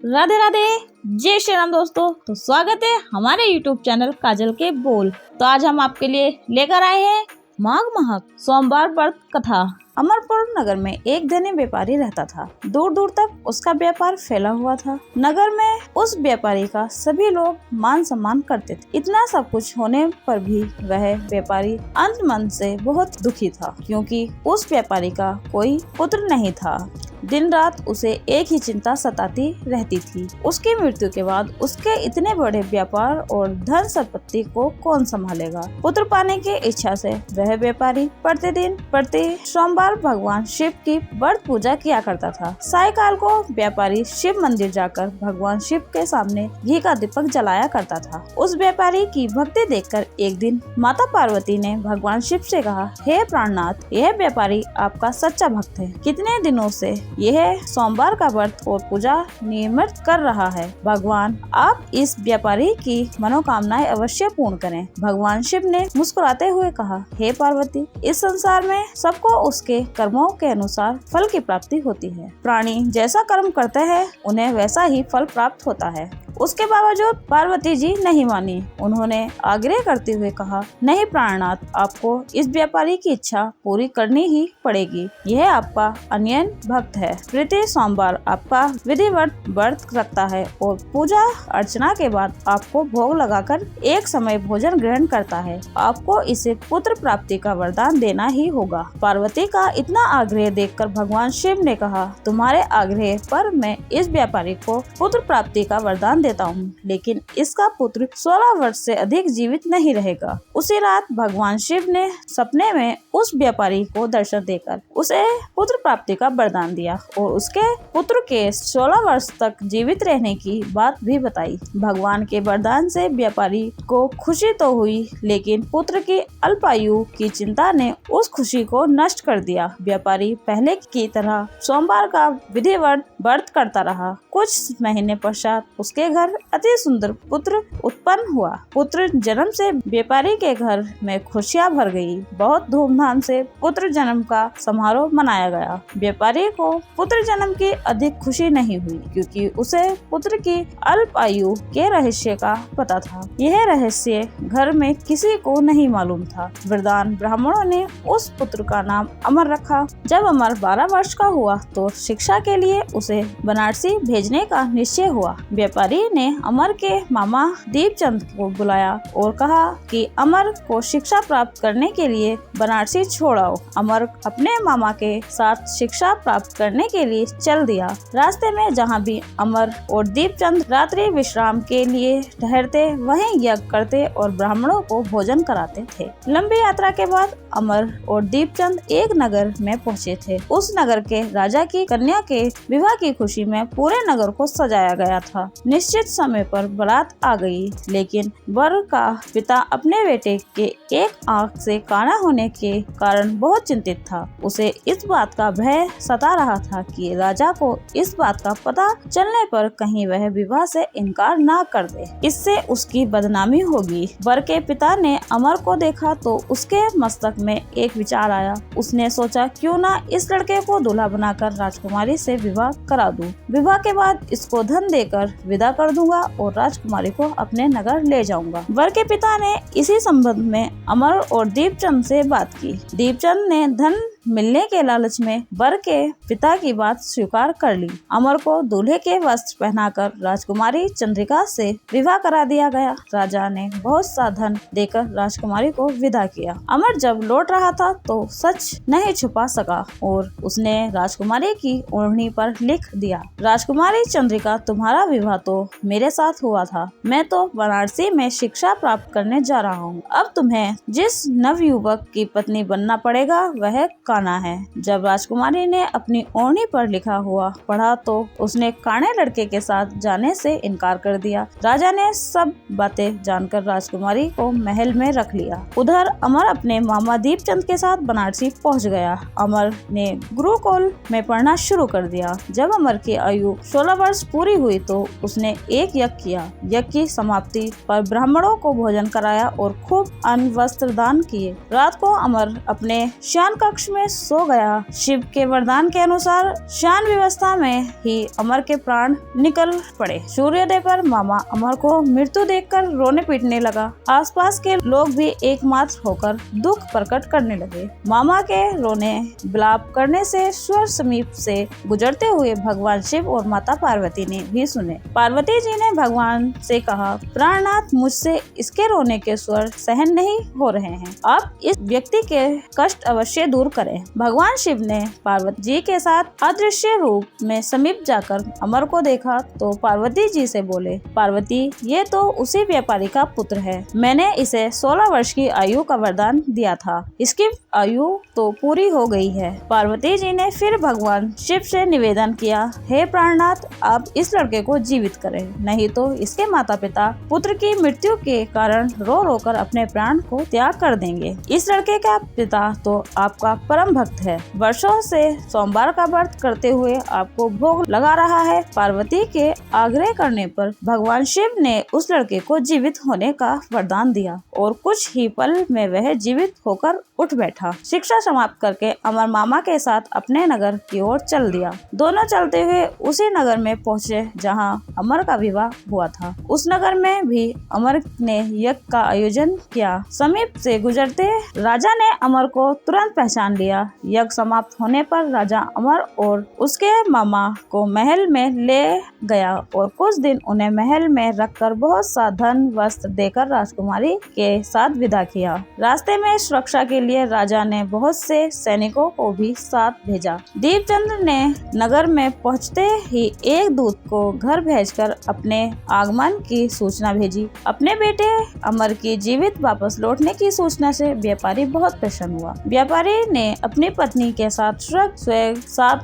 राधे राधे, जय श्री राम दोस्तों। तो स्वागत है हमारे YouTube चैनल काजल के बोल। तो आज हम आपके लिए लेकर आए हैं माघ महक सोमवार व्रत कथा। अमरपुर नगर में एक धनी व्यापारी रहता था। दूर दूर तक उसका व्यापार फैला हुआ था। नगर में उस व्यापारी का सभी लोग मान सम्मान करते थे। इतना सब कुछ होने पर भी वह व्यापारी अंत मन से बहुत दुखी था, क्योंकि उस व्यापारी का कोई पुत्र नहीं था। दिन रात उसे एक ही चिंता सताती रहती थी, उसकी मृत्यु के बाद उसके इतने बड़े व्यापार और धन संपत्ति को कौन संभालेगा। पुत्र पाने की इच्छा से वह व्यापारी प्रतिदिन प्रति सोमवार भगवान शिव की व्रत पूजा किया करता था। सायकाल को व्यापारी शिव मंदिर जाकर भगवान शिव के सामने घी का दीपक जलाया करता था। उस व्यापारी की भक्ति देखकर एक दिन माता पार्वती ने भगवान शिव से कहा, हे प्राणनाथ, यह व्यापारी आपका सच्चा भक्त है। कितने दिनों से यह सोमवार का व्रत और पूजा नियमित कर रहा है। भगवान आप इस व्यापारी की मनोकामनाएं अवश्य पूर्ण करें। भगवान शिव ने मुस्कुराते हुए कहा, हे पार्वती, इस संसार में सबको उसके कर्मों के अनुसार फल की प्राप्ति होती है। प्राणी जैसा कर्म करते हैं उन्हें वैसा ही फल प्राप्त होता है। उसके बावजूद पार्वती जी नहीं मानी। उन्होंने आग्रह करते हुए कहा, नहीं प्राणनाथ, आपको इस व्यापारी की इच्छा पूरी करनी ही पड़ेगी। यह आपका अनन्य भक्त है। प्रति सोमवार आपका विधिवत व्रत रखता है और पूजा अर्चना के बाद आपको भोग लगाकर एक समय भोजन ग्रहण करता है। आपको इसे पुत्र प्राप्ति का वरदान देना ही होगा। पार्वती का इतना आग्रह देखकर भगवान शिव ने कहा, तुम्हारे आग्रह पर मैं इस व्यापारी को पुत्र प्राप्ति का वरदान देता हूँ, लेकिन इसका पुत्र 16 वर्ष से अधिक जीवित नहीं रहेगा। उसी रात भगवान शिव ने सपने में उस व्यापारी को दर्शन देकर उसे पुत्र प्राप्ति का वरदान दिया और उसके पुत्र के 16 वर्ष तक जीवित रहने की बात भी बताई। भगवान के वरदान से व्यापारी को खुशी तो हुई, लेकिन पुत्र की अल्पायु की चिंता ने उस खुशी को नष्ट कर दिया। व्यापारी पहले की तरह सोमवार का विधिवत व्रत करता रहा। कुछ महीने पश्चात उसके घर अति सुंदर पुत्र उत्पन्न हुआ। पुत्र जन्म से व्यापारी के घर में खुशियां भर गई। बहुत धूमधाम से पुत्र जन्म का समारोह मनाया गया। व्यापारी को पुत्र जन्म की अधिक खुशी नहीं हुई, क्योंकि उसे पुत्र की अल्प आयु के रहस्य का पता था। यह रहस्य घर में किसी को नहीं मालूम था। वरदान ब्राह्मणों ने उस पुत्र का नाम अमर रखा। जब अमर 12 वर्ष का हुआ तो शिक्षा के लिए उसे बनारसी भेजने का निश्चय हुआ। व्यापारी ने अमर के मामा दीपचंद को बुलाया और कहा कि अमर को शिक्षा प्राप्त करने के लिए बनारसी छोड़ाओ। अमर अपने मामा के साथ शिक्षा प्राप्त करने के लिए चल दिया। रास्ते में जहाँ भी अमर और दीपचंद रात्रि विश्राम के लिए ठहरते, वहीं यज्ञ करते और ब्राह्मणों को भोजन कराते थे। लंबी यात्रा के बाद अमर और दीपचंद एक नगर में पहुँचे थे। उस नगर के राजा की कन्या के विवाह की खुशी में पूरे नगर को सजाया गया था। निश्चित समय पर बारात आ गई, लेकिन वर का पिता अपने बेटे के एक आंख से काना होने के कारण बहुत चिंतित था। उसे इस बात का भय सता रहा था कि राजा को इस बात का पता चलने पर कहीं वह विवाह से इनकार ना कर दे, इससे उसकी बदनामी होगी। वर के पिता ने अमर को देखा तो उसके मस्तक में एक विचार आया। उसने सोचा, क्यों ना इस लड़के को दूल्हा बनाकर राजकुमारी से विवाह करा दूं। विवाह के बाद इसको धन देकर विदा कर दूंगा और राजकुमारी को अपने नगर ले जाऊंगा। वर के पिता ने इसी संबंध में अमर और दीपचंद से बात की। दीपचंद ने धन मिलने के लालच में वर के पिता की बात स्वीकार कर ली। अमर को दूल्हे के वस्त्र पहनाकर राजकुमारी चंद्रिका से विवाह करा दिया गया। राजा ने बहुत सा धन देकर राजकुमारी को विदा किया। अमर जब लौट रहा था तो सच नहीं छुपा सका और उसने राजकुमारी की ओढ़नी पर लिख दिया, राजकुमारी चंद्रिका, तुम्हारा विवाह तो मेरे साथ हुआ था। मैं तो बनारसी में शिक्षा प्राप्त करने जा रहा हूँ। अब तुम्हें जिस नवयुवक की पत्नी बनना पड़ेगा वह काना है। जब राजकुमारी ने अपनी ओढ़नी पर लिखा हुआ पढ़ा तो उसने काने लड़के के साथ जाने से इनकार कर दिया। राजा ने सब बातें जानकर राजकुमारी को महल में रख लिया। उधर अमर अपने मामा दीपचंद के साथ बनारसी पहुंच गया। अमर ने गुरुकुल में पढ़ना शुरू कर दिया। जब अमर की आयु 16 वर्ष पूरी हुई तो उसने एक यज्ञ किया। यज्ञ की समाप्ति पर ब्राह्मणों को भोजन कराया और खूब अन्न वस्त्र दान किए। रात को अमर अपने शयन कक्ष में में सो गया। शिव के वरदान के अनुसार शयन व्यवस्था में ही अमर के प्राण निकल पड़े। सूर्योदय पर मामा अमर को मृत्यु देखकर रोने पीटने लगा। आसपास के लोग भी एकमात्र होकर दुख प्रकट करने लगे। मामा के रोने विलाप करने से स्वर समीप से गुजरते हुए भगवान शिव और माता पार्वती ने भी सुने। पार्वती जी ने भगवान से कहा, प्राणनाथ, मुझसे इसके रोने के स्वर सहन नहीं हो रहे हैं। आप इस व्यक्ति के कष्ट अवश्य दूर करें। भगवान शिव ने पार्वती जी के साथ अदृश्य रूप में समीप जाकर अमर को देखा तो पार्वती जी से बोले, पार्वती, ये तो उसी व्यापारी का पुत्र है। मैंने इसे 16 वर्ष की आयु का वरदान दिया था। इसकी आयु तो पूरी हो गई है। पार्वती जी ने फिर भगवान शिव से निवेदन किया, हे प्राणनाथ, आप इस लड़के को जीवित करें, नहीं तो इसके माता पिता पुत्र की मृत्यु के कारण रो रो कर अपने प्राण को त्याग कर देंगे। इस लड़के का पिता तो आपका परम भक्त है, वर्षों से सोमवार का व्रत करते हुए आपको भोग लगा रहा है। पार्वती के आग्रह करने पर भगवान शिव ने उस लड़के को जीवित होने का वरदान दिया और कुछ ही पल में वह जीवित होकर उठ बैठा। शिक्षा समाप्त करके अमर मामा के साथ अपने नगर की ओर चल दिया। दोनों चलते हुए उसी नगर में पहुँचे जहाँ अमर का विवाह हुआ था। उस नगर में भी अमर ने यज्ञ का आयोजन किया। समीप से गुजरते राजा ने अमर को तुरंत पहचान लिया। यज्ञ समाप्त होने पर राजा अमर और उसके मामा को महल में ले गया और कुछ दिन उन्हें महल में रखकर बहुत सा धन वस्त्र देकर राजकुमारी के साथ विदा किया। रास्ते में सुरक्षा के लिए राजा ने बहुत से सैनिकों को भी साथ भेजा। दीपचंद्र ने नगर में पहुंचते ही एक दूत को घर भेजकर अपने आगमन की सूचना भेजी। अपने बेटे अमर की जीवित वापस लौटने की सूचना से व्यापारी बहुत प्रसन्न हुआ। व्यापारी ने अपनी पत्नी के साथ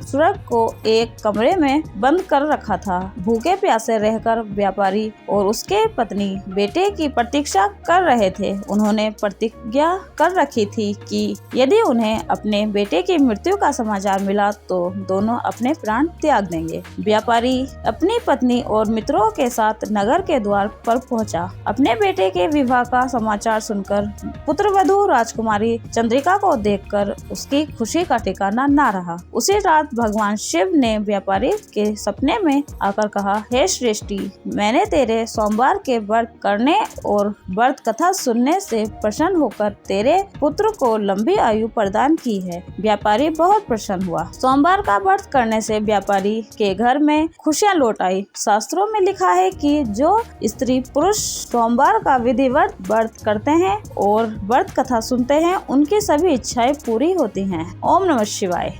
सुरग को एक कमरे में बंद कर रखा था। भूखे प्यासे रहकर व्यापारी और उसके पत्नी बेटे की प्रतीक्षा कर रहे थे। उन्होंने प्रतिज्ञा कर रखी थी कि यदि उन्हें अपने बेटे की मृत्यु का समाचार मिला तो दोनों अपने प्राण त्याग देंगे। व्यापारी अपनी पत्नी और मित्रों के साथ नगर के द्वार पर पहुंचा। अपने बेटे के विवाह का समाचार सुनकर पुत्रवधू राजकुमारी चंद्रिका को देखकर उसकी खुशी का ठिकाना न रहा। उसी रात भगवान शिव ने व्यापारी के सपने में आकर कहा, हे श्रेष्ठी, मैंने तेरे सोमवार के व्रत करने और व्रत कथा सुनने से प्रसन्न होकर तेरे पुत्र को लंबी आयु प्रदान की है। व्यापारी बहुत प्रसन्न हुआ। सोमवार का व्रत करने से व्यापारी के घर में खुशियाँ लौट आई। शास्त्रों में लिखा है कि जो स्त्री पुरुष सोमवार का विधिवत व्रत करते हैं और व्रत कथा सुनते हैं, उनकी सभी इच्छाएं पूरी होती हैं। ओम नमः शिवाय।